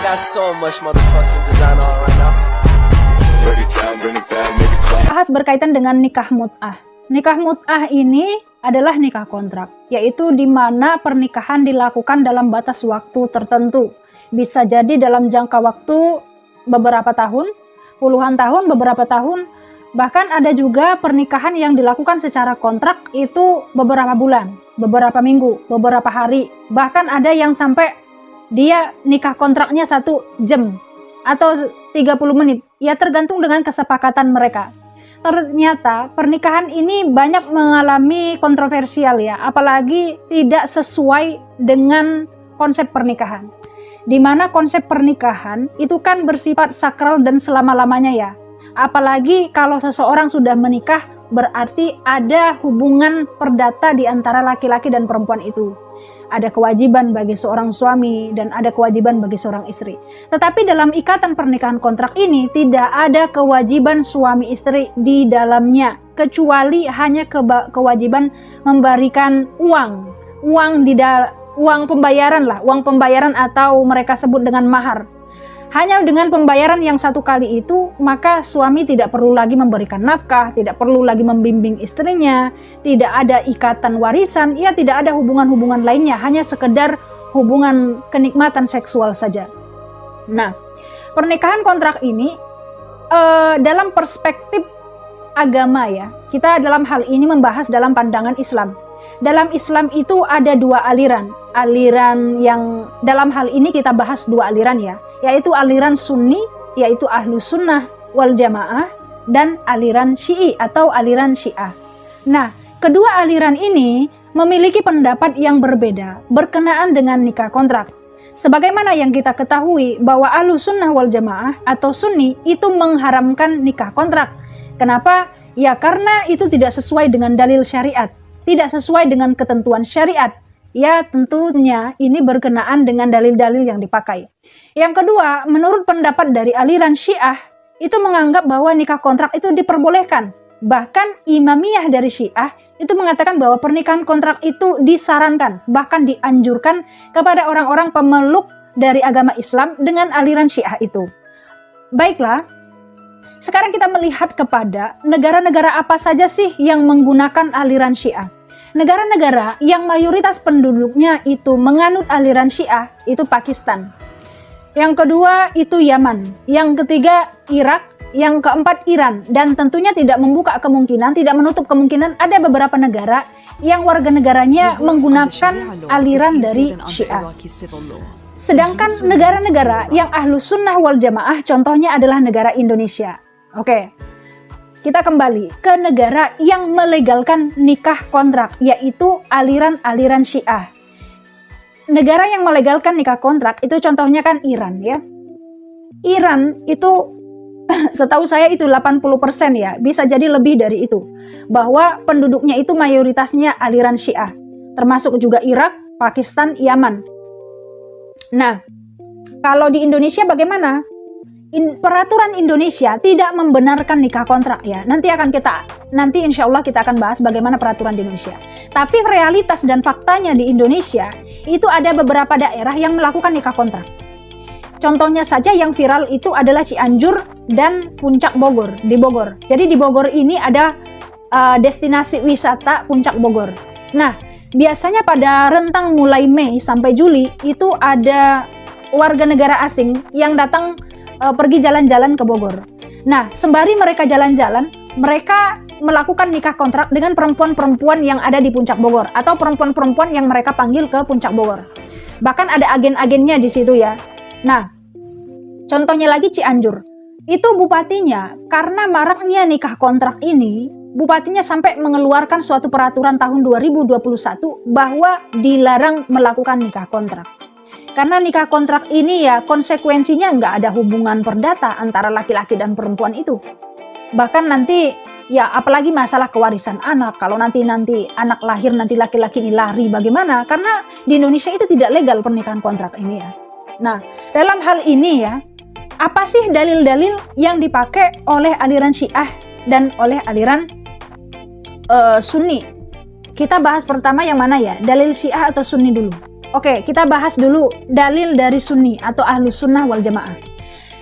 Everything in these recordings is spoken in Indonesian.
got so much motherfucking design on right now. Bahas berkaitan dengan nikah mut'ah. Nikah mut'ah ini adalah nikah kontrak, yaitu di mana pernikahan dilakukan dalam batas waktu tertentu. Bisa jadi dalam jangka waktu beberapa tahun, puluhan tahun, beberapa tahun. Bahkan ada juga pernikahan yang dilakukan secara kontrak itu beberapa bulan, beberapa minggu, beberapa hari. Bahkan ada yang sampai dia nikah kontraknya 1 jam atau 30 menit. Ya tergantung dengan kesepakatan mereka. Ternyata pernikahan ini banyak mengalami kontroversial ya, apalagi tidak sesuai dengan konsep pernikahan. Di mana konsep pernikahan itu kan bersifat sakral dan selama-lamanya ya. Apalagi kalau seseorang sudah menikah, berarti ada hubungan perdata di antara laki-laki dan perempuan itu. Ada kewajiban bagi seorang suami dan ada kewajiban bagi seorang istri. Tetapi dalam ikatan pernikahan kontrak ini tidak ada kewajiban suami istri di dalamnya, kecuali hanya kewajiban memberikan uang pembayaran lah, uang pembayaran atau mereka sebut dengan mahar. Hanya dengan pembayaran yang 1 kali itu, maka suami tidak perlu lagi memberikan nafkah, tidak perlu lagi membimbing istrinya, tidak ada ikatan warisan, ya tidak ada hubungan-hubungan lainnya, hanya sekedar hubungan kenikmatan seksual saja. Nah, pernikahan kontrak ini dalam perspektif agama ya, kita dalam hal ini membahas dalam pandangan Islam. Dalam Islam itu ada 2 aliran. Aliran yang dalam hal ini kita bahas 2 aliran ya, yaitu aliran Sunni, yaitu Ahlu Sunnah wal Jamaah, dan aliran Syi'i atau aliran Syiah. Nah, kedua aliran ini memiliki pendapat yang berbeda berkenaan dengan nikah kontrak. Sebagaimana yang kita ketahui bahwa Ahlu Sunnah wal Jamaah atau Sunni itu mengharamkan nikah kontrak. Kenapa? Ya karena itu tidak sesuai dengan dalil syariat, tidak sesuai dengan ketentuan syariat. Ya tentunya ini berkenaan dengan dalil-dalil yang dipakai. Yang kedua, menurut pendapat dari aliran Syiah, itu menganggap bahwa nikah kontrak itu diperbolehkan. Bahkan Imamiyah dari Syiah itu mengatakan bahwa pernikahan kontrak itu disarankan, bahkan dianjurkan kepada orang-orang pemeluk dari agama Islam dengan aliran Syiah itu. Baiklah, sekarang kita melihat kepada negara-negara apa saja sih yang menggunakan aliran Syiah. Negara-negara yang mayoritas penduduknya itu menganut aliran Syiah itu Pakistan. Yang kedua itu Yaman. Yang ketiga Irak. Yang keempat Iran. Dan tentunya tidak membuka kemungkinan, tidak menutup kemungkinan ada beberapa negara yang warga negaranya menggunakan aliran dari Syiah. Sedangkan negara-negara yang Ahlu Sunnah wal Jamaah contohnya adalah negara Indonesia. Oke. Kita kembali ke negara yang melegalkan nikah kontrak, yaitu aliran-aliran Syiah. Negara yang melegalkan nikah kontrak itu contohnya kan Iran ya. Iran itu setahu saya itu 80% ya, bisa jadi lebih dari itu. Bahwa penduduknya itu mayoritasnya aliran Syiah. Termasuk juga Irak, Pakistan, Yaman. Nah, kalau di Indonesia bagaimana? Peraturan Indonesia tidak membenarkan nikah kontrak ya. Nanti insya Allah kita akan bahas bagaimana peraturan di Indonesia. Tapi realitas dan faktanya di Indonesia itu ada beberapa daerah yang melakukan nikah kontrak. Contohnya saja yang viral itu adalah Cianjur dan Puncak Bogor, di Bogor. Jadi di Bogor ini ada destinasi wisata Puncak Bogor. Nah, biasanya pada rentang mulai Mei sampai Juli itu ada warga negara asing yang datang pergi jalan-jalan ke Bogor. Nah, sembari mereka jalan-jalan, mereka melakukan nikah kontrak dengan perempuan-perempuan yang ada di Puncak Bogor atau perempuan-perempuan yang mereka panggil ke Puncak Bogor. Bahkan ada agen-agennya di situ ya. Nah, contohnya lagi Cianjur. Itu bupatinya, karena maraknya nikah kontrak ini, bupatinya sampai mengeluarkan suatu peraturan tahun 2021 bahwa dilarang melakukan nikah kontrak. Karena nikah kontrak ini ya konsekuensinya nggak ada hubungan perdata antara laki-laki dan perempuan itu. Bahkan nanti ya apalagi masalah kewarisan anak. Kalau nanti anak lahir nanti laki-laki ini lari bagaimana? Karena di Indonesia itu tidak legal pernikahan kontrak ini ya. Nah dalam hal ini ya apa sih dalil-dalil yang dipakai oleh aliran Syiah dan oleh aliran Sunni? Kita bahas pertama yang mana ya? Dalil Syiah atau Sunni dulu? Oke, kita bahas dulu dalil dari Sunni atau Ahlus Sunnah wal Jamaah.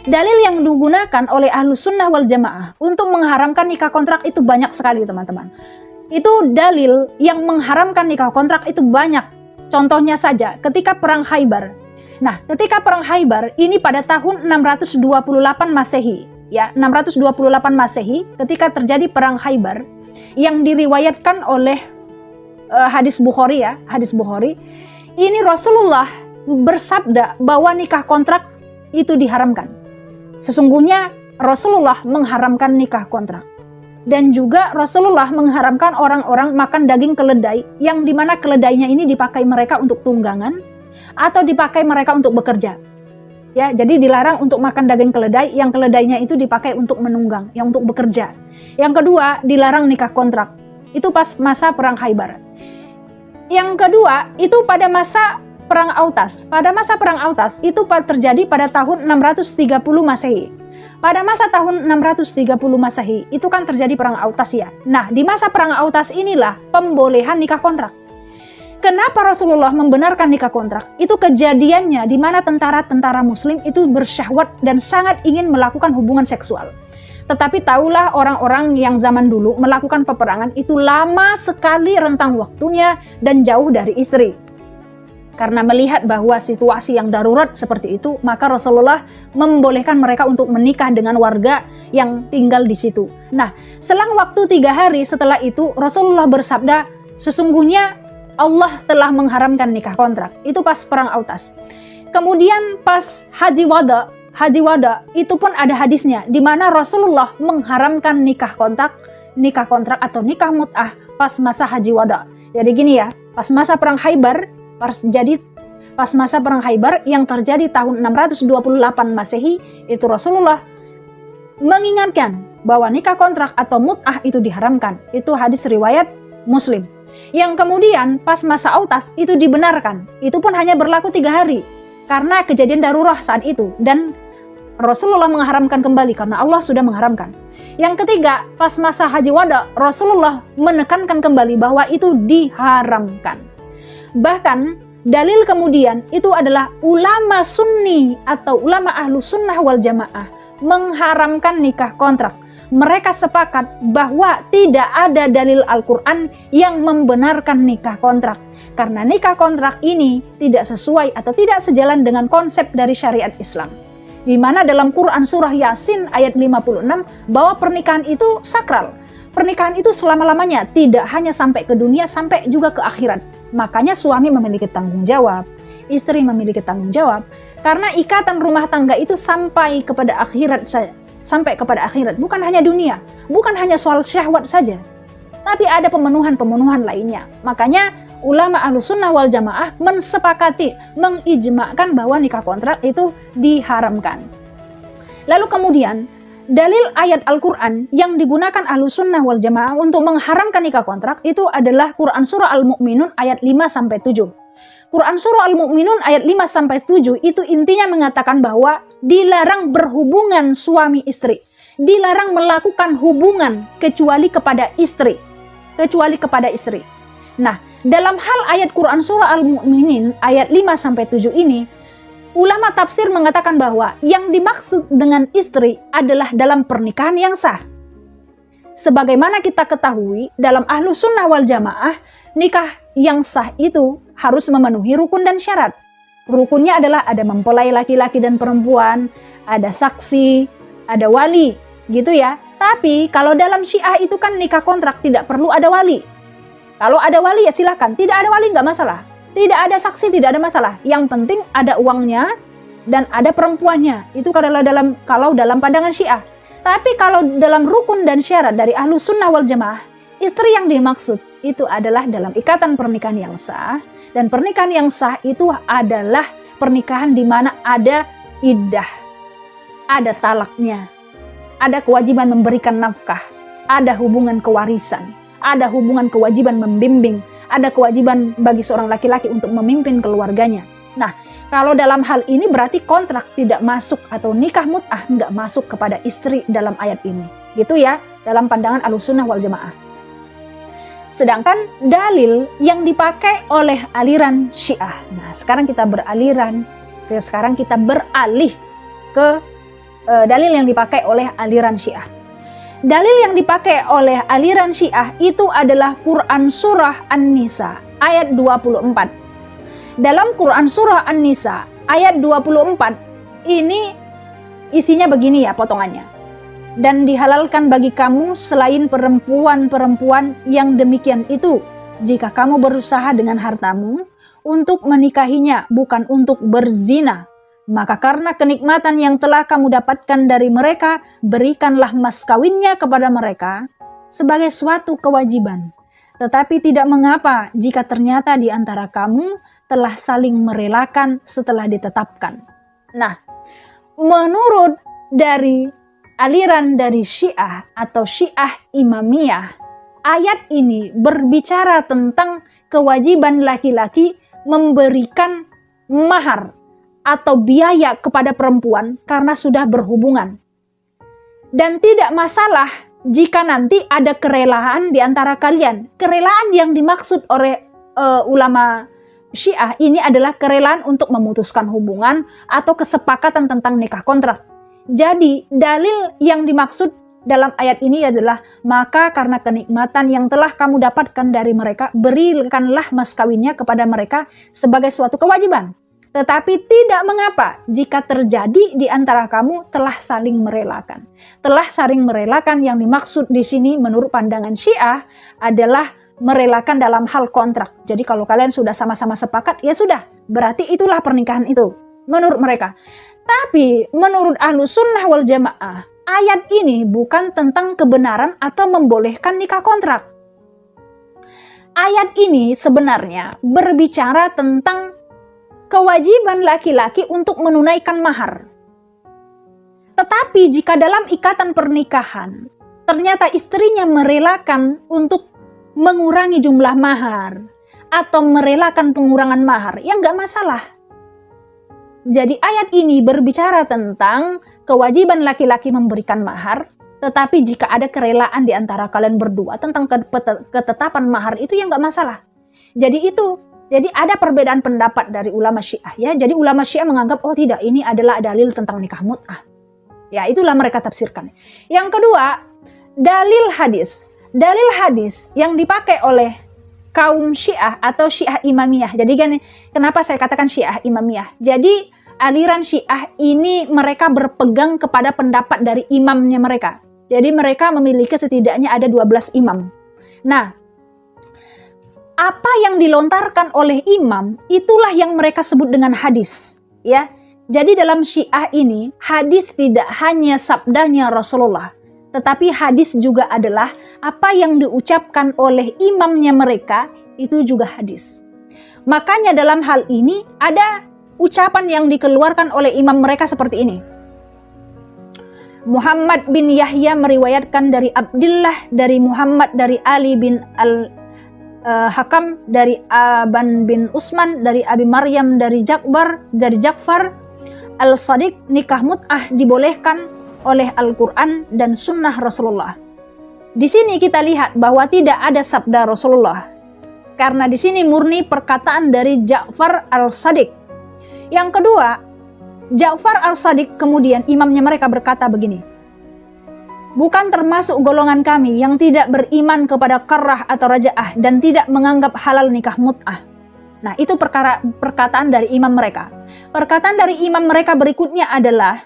Dalil yang digunakan oleh Ahlus Sunnah wal Jamaah untuk mengharamkan nikah kontrak itu banyak sekali, teman-teman. Itu dalil yang mengharamkan nikah kontrak itu banyak. Contohnya saja ketika perang Khaybar. Nah, ketika perang Khaybar ini pada tahun 628 Masehi, ya, 628 Masehi ketika terjadi perang Khaybar yang diriwayatkan oleh hadis Bukhari, ya, hadis Bukhari. Ini Rasulullah bersabda bahwa nikah kontrak itu diharamkan. Sesungguhnya Rasulullah mengharamkan nikah kontrak. Dan juga Rasulullah mengharamkan orang-orang makan daging keledai, yang dimana keledainya ini dipakai mereka untuk tunggangan atau dipakai mereka untuk bekerja. Ya, jadi dilarang untuk makan daging keledai, yang keledainya itu dipakai untuk menunggang, yang untuk bekerja. Yang kedua, dilarang nikah kontrak. Itu pas masa perang Khaybar. Yang kedua, itu pada masa perang Autas. Pada masa perang Autas itu terjadi pada tahun 630 Masehi. Pada masa tahun 630 Masehi itu kan terjadi perang Autas, ya. Nah, di masa perang Autas inilah pembolehan nikah kontrak. Kenapa Rasulullah membenarkan nikah kontrak? Itu kejadiannya di mana tentara-tentara muslim itu bersyahwat dan sangat ingin melakukan hubungan seksual. Tetapi tahulah orang-orang yang zaman dulu melakukan peperangan itu lama sekali rentang waktunya dan jauh dari istri. Karena melihat bahwa situasi yang darurat seperti itu, maka Rasulullah membolehkan mereka untuk menikah dengan warga yang tinggal di situ. Nah, selang waktu 3 hari setelah itu Rasulullah bersabda, sesungguhnya Allah telah mengharamkan nikah kontrak. Itu pas perang Autas. Kemudian pas Haji Wada itu pun ada hadisnya di mana Rasulullah mengharamkan nikah kontrak atau nikah mut'ah pas masa Haji Wada. Jadi gini ya, pas masa perang Khaybar, pas masa perang Khaybar yang terjadi tahun 628 Masehi, itu Rasulullah mengingatkan bahwa nikah kontrak atau mut'ah itu diharamkan. Itu hadis riwayat Muslim. Yang kemudian pas masa Autas itu dibenarkan. Itu pun hanya berlaku 3 hari karena kejadian darurat saat itu, dan Rasulullah mengharamkan kembali karena Allah sudah mengharamkan. Yang ketiga, pas masa Haji Wada, Rasulullah menekankan kembali bahwa itu diharamkan. Bahkan dalil kemudian itu adalah ulama Sunni atau ulama Ahlus Sunnah wal Jamaah mengharamkan nikah kontrak. Mereka sepakat bahwa tidak ada dalil Al-Quran yang membenarkan nikah kontrak. Karena nikah kontrak ini tidak sesuai atau tidak sejalan dengan konsep dari syariat Islam. Di mana dalam Quran surah Yasin ayat 56 bahwa pernikahan itu sakral. Pernikahan itu selama-lamanya, tidak hanya sampai ke dunia, sampai juga ke akhirat. Makanya suami memiliki tanggung jawab, istri memiliki tanggung jawab. Karena ikatan rumah tangga itu sampai kepada akhirat saja. Sampai kepada akhirat, bukan hanya dunia, bukan hanya soal syahwat saja, tapi ada pemenuhan-pemenuhan lainnya. Makanya ulama Ahlus Sunnah wal Jamaah mensepakati, mengijma'kan bahwa nikah kontrak itu diharamkan. Lalu kemudian dalil ayat Al-Quran yang digunakan Ahlus Sunnah wal Jamaah untuk mengharamkan nikah kontrak itu adalah Quran surah Al-Mu'minun ayat 5-7. Quran surah Al-Mu'minun ayat 5-7 itu intinya mengatakan bahwa dilarang berhubungan suami istri, dilarang melakukan hubungan kecuali kepada istri. Nah, dalam hal ayat Quran surah Al-Mu'minin ayat 5-7 ini, ulama tafsir mengatakan bahwa yang dimaksud dengan istri adalah dalam pernikahan yang sah. Sebagaimana kita ketahui, dalam Ahlus Sunnah wal Jamaah, nikah yang sah itu harus memenuhi rukun dan syarat. Rukunnya adalah ada mempelai laki-laki dan perempuan, ada saksi, ada wali, gitu ya. Tapi kalau dalam Syiah itu kan nikah kontrak tidak perlu ada wali. Kalau ada wali ya silakan, tidak ada wali nggak masalah. Tidak ada saksi tidak ada masalah. Yang penting ada uangnya dan ada perempuannya. Itu kalau dalam pandangan Syiah. Tapi kalau dalam rukun dan syarat dari Ahlus Sunnah wal Jamaah, istri yang dimaksud itu adalah dalam ikatan pernikahan yang sah. Dan pernikahan yang sah itu adalah pernikahan di mana ada iddah, ada talaknya, ada kewajiban memberikan nafkah, ada hubungan kewarisan, ada hubungan kewajiban membimbing, ada kewajiban bagi seorang laki-laki untuk memimpin keluarganya. Nah, kalau dalam hal ini berarti kontrak tidak masuk atau nikah mut'ah nggak masuk kepada istri dalam ayat ini. Gitu ya, dalam pandangan Ahlus Sunnah wal Jamaah. Sedangkan dalil yang dipakai oleh aliran Syiah. Nah, sekarang kita beralih ke dalil yang dipakai oleh aliran Syiah. Dalil yang dipakai oleh aliran Syiah itu adalah Quran Surah An-Nisa ayat 24. Dalam Quran Surah An-Nisa ayat 24 ini isinya begini ya potongannya. Dan dihalalkan bagi kamu selain perempuan-perempuan yang demikian itu, jika kamu berusaha dengan hartamu untuk menikahinya, bukan untuk berzina. Maka karena kenikmatan yang telah kamu dapatkan dari mereka, berikanlah mas kawinnya kepada mereka sebagai suatu kewajiban. Tetapi tidak mengapa jika ternyata di antara kamu telah saling merelakan setelah ditetapkan. Nah, menurut dari aliran dari Syiah atau Syiah Imamiyah, ayat ini berbicara tentang kewajiban laki-laki memberikan mahar atau biaya kepada perempuan karena sudah berhubungan. Dan tidak masalah jika nanti ada kerelaan di antara kalian. Kerelaan yang dimaksud oleh ulama Syiah ini adalah kerelaan untuk memutuskan hubungan atau kesepakatan tentang nikah kontrak. Jadi dalil yang dimaksud dalam ayat ini adalah maka karena kenikmatan yang telah kamu dapatkan dari mereka, berikanlah mas kawinnya kepada mereka sebagai suatu kewajiban. Tetapi tidak mengapa jika terjadi di antara kamu telah saling merelakan. Telah saling merelakan yang dimaksud di sini menurut pandangan Syiah adalah merelakan dalam hal kontrak. Jadi kalau kalian sudah sama-sama sepakat, ya sudah, berarti itulah pernikahan itu menurut mereka. Tapi menurut Ahlus Sunnah wal Jamaah, ayat ini bukan tentang kebenaran atau membolehkan nikah kontrak. Ayat ini sebenarnya berbicara tentang kewajiban laki-laki untuk menunaikan mahar. Tetapi jika dalam ikatan pernikahan, ternyata istrinya merelakan untuk mengurangi jumlah mahar atau merelakan pengurangan mahar, ya nggak masalah. Jadi ayat ini berbicara tentang kewajiban laki-laki memberikan mahar, tetapi jika ada kerelaan di antara kalian berdua tentang ketetapan mahar itu ya nggak masalah. Jadi ada perbedaan pendapat dari ulama Syiah ya. Jadi ulama Syiah menganggap oh tidak, ini adalah dalil tentang nikah mut'ah. Ya itulah mereka tafsirkan. Yang kedua, dalil hadis. Dalil hadis yang dipakai oleh kaum Syiah atau Syiah Imamiyah. Jadi kenapa saya katakan Syiah Imamiyah? Jadi aliran Syiah ini mereka berpegang kepada pendapat dari imamnya mereka. Jadi mereka memiliki setidaknya ada 12 imam. Nah, apa yang dilontarkan oleh imam itulah yang mereka sebut dengan hadis, ya. Jadi dalam Syiah ini hadis tidak hanya sabdanya Rasulullah, tetapi hadis juga adalah apa yang diucapkan oleh imamnya mereka, itu juga hadis. Makanya dalam hal ini ada ucapan yang dikeluarkan oleh imam mereka seperti ini. Muhammad bin Yahya meriwayatkan dari Abdullah, dari Muhammad, dari Ali bin Hakam, dari Aban bin Usman, dari Abi Maryam, dari Ja'far al-Sadiq, nikah mut'ah dibolehkan oleh Al-Quran dan sunnah Rasulullah. Di sini kita lihat bahwa tidak ada sabda Rasulullah, karena di sini murni perkataan dari Ja'far al-Sadiq. Yang kedua, Ja'far al-Sadiq kemudian imamnya mereka berkata begini, bukan termasuk golongan kami yang tidak beriman kepada karrah atau raja'ah dan tidak menganggap halal nikah mut'ah. Nah itu perkataan dari imam mereka. Perkataan dari imam mereka berikutnya adalah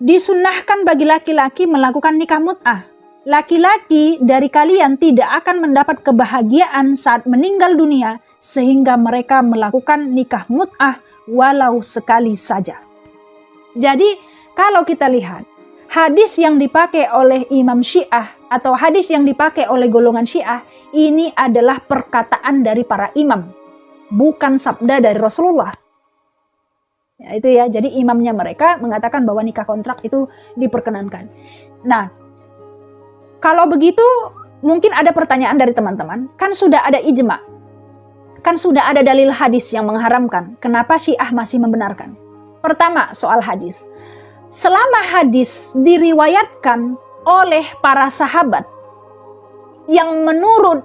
disunnahkan bagi laki-laki melakukan nikah mut'ah. Laki-laki dari kalian tidak akan mendapat kebahagiaan saat meninggal dunia sehingga mereka melakukan nikah mut'ah walau sekali saja. Jadi kalau kita lihat hadis yang dipakai oleh imam Syiah atau hadis yang dipakai oleh golongan Syiah ini adalah perkataan dari para imam, bukan sabda dari Rasulullah. Ya, itu ya. Jadi imamnya mereka mengatakan bahwa nikah kontrak itu diperkenankan. Nah, kalau begitu mungkin ada pertanyaan dari teman-teman, kan sudah ada ijma, kan sudah ada dalil hadis yang mengharamkan, kenapa Syiah masih membenarkan? Pertama, soal hadis. Selama hadis diriwayatkan oleh para sahabat, yang menurut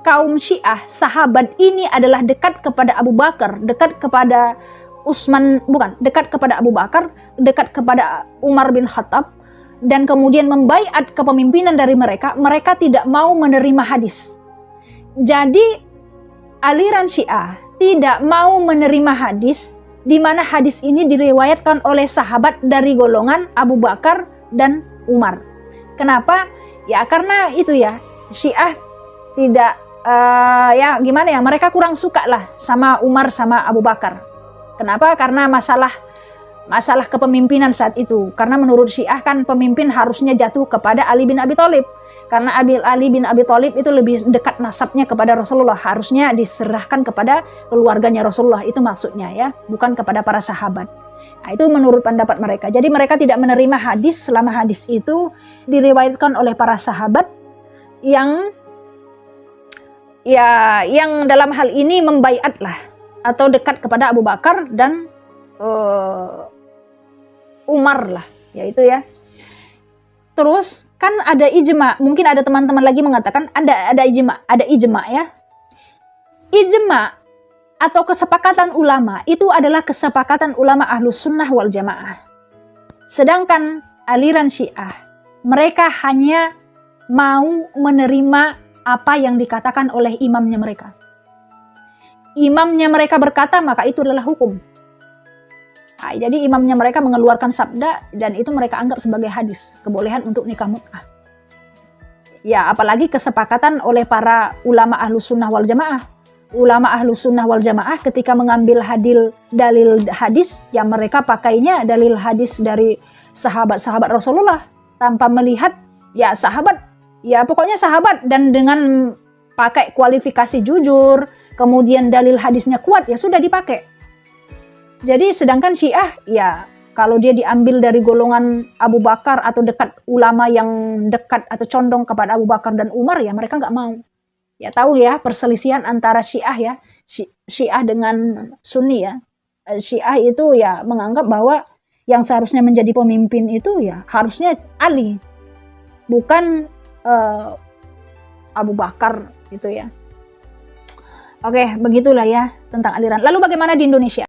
kaum Syiah, sahabat ini adalah dekat kepada Abu Bakar, dekat kepada dekat kepada Abu Bakar, dekat kepada Umar bin Khattab, dan kemudian membaiat kepemimpinan dari mereka, mereka tidak mau menerima hadis. Jadi aliran Syiah tidak mau menerima hadis, di mana hadis ini diriwayatkan oleh sahabat dari golongan Abu Bakar dan Umar. Kenapa? Ya karena itu ya, Syiah tidak ya gimana ya, mereka kurang suka lah sama Umar sama Abu Bakar. Kenapa? Karena masalah kepemimpinan saat itu. Karena menurut Syiah kan pemimpin harusnya jatuh kepada Ali bin Abi Thalib. Karena Ali bin Abi Thalib itu lebih dekat nasabnya kepada Rasulullah, harusnya diserahkan kepada keluarganya Rasulullah, itu maksudnya ya, bukan kepada para sahabat. Nah, itu menurut pendapat mereka. Jadi mereka tidak menerima hadis selama hadis itu diriwayatkan oleh para sahabat yang dalam hal ini membaiat lah atau dekat kepada Abu Bakar dan Umar lah, yaitu ya. Terus kan ada ijma, mungkin ada teman-teman lagi mengatakan ada ijma ya. Ijma atau kesepakatan ulama itu adalah kesepakatan ulama Ahlus Sunnah wal Jamaah. Sedangkan aliran Syiah, mereka hanya mau menerima apa yang dikatakan oleh imamnya mereka. Imamnya mereka berkata, maka itu adalah hukum. Nah, jadi imamnya mereka mengeluarkan sabda dan itu mereka anggap sebagai hadis, kebolehan untuk nikah mut'ah. Ya, apalagi kesepakatan oleh para ulama Ahlus Sunnah wal Jamaah. Ulama Ahlus Sunnah wal Jamaah ketika mengambil dalil hadis, yang mereka pakainya dalil hadis dari sahabat-sahabat Rasulullah tanpa melihat ya sahabat, ya pokoknya sahabat, dan dengan pakai kualifikasi jujur, kemudian dalil hadisnya kuat, ya sudah dipakai. Jadi sedangkan Syiah, ya kalau dia diambil dari golongan Abu Bakar atau dekat ulama yang dekat atau condong kepada Abu Bakar dan Umar, ya mereka nggak mau. Ya tahu ya perselisihan antara Syiah ya, Syiah dengan Sunni ya. Syiah itu ya menganggap bahwa yang seharusnya menjadi pemimpin itu ya harusnya Ali, bukan Abu Bakar gitu ya. Oke, begitulah ya tentang aliran. Lalu bagaimana di Indonesia?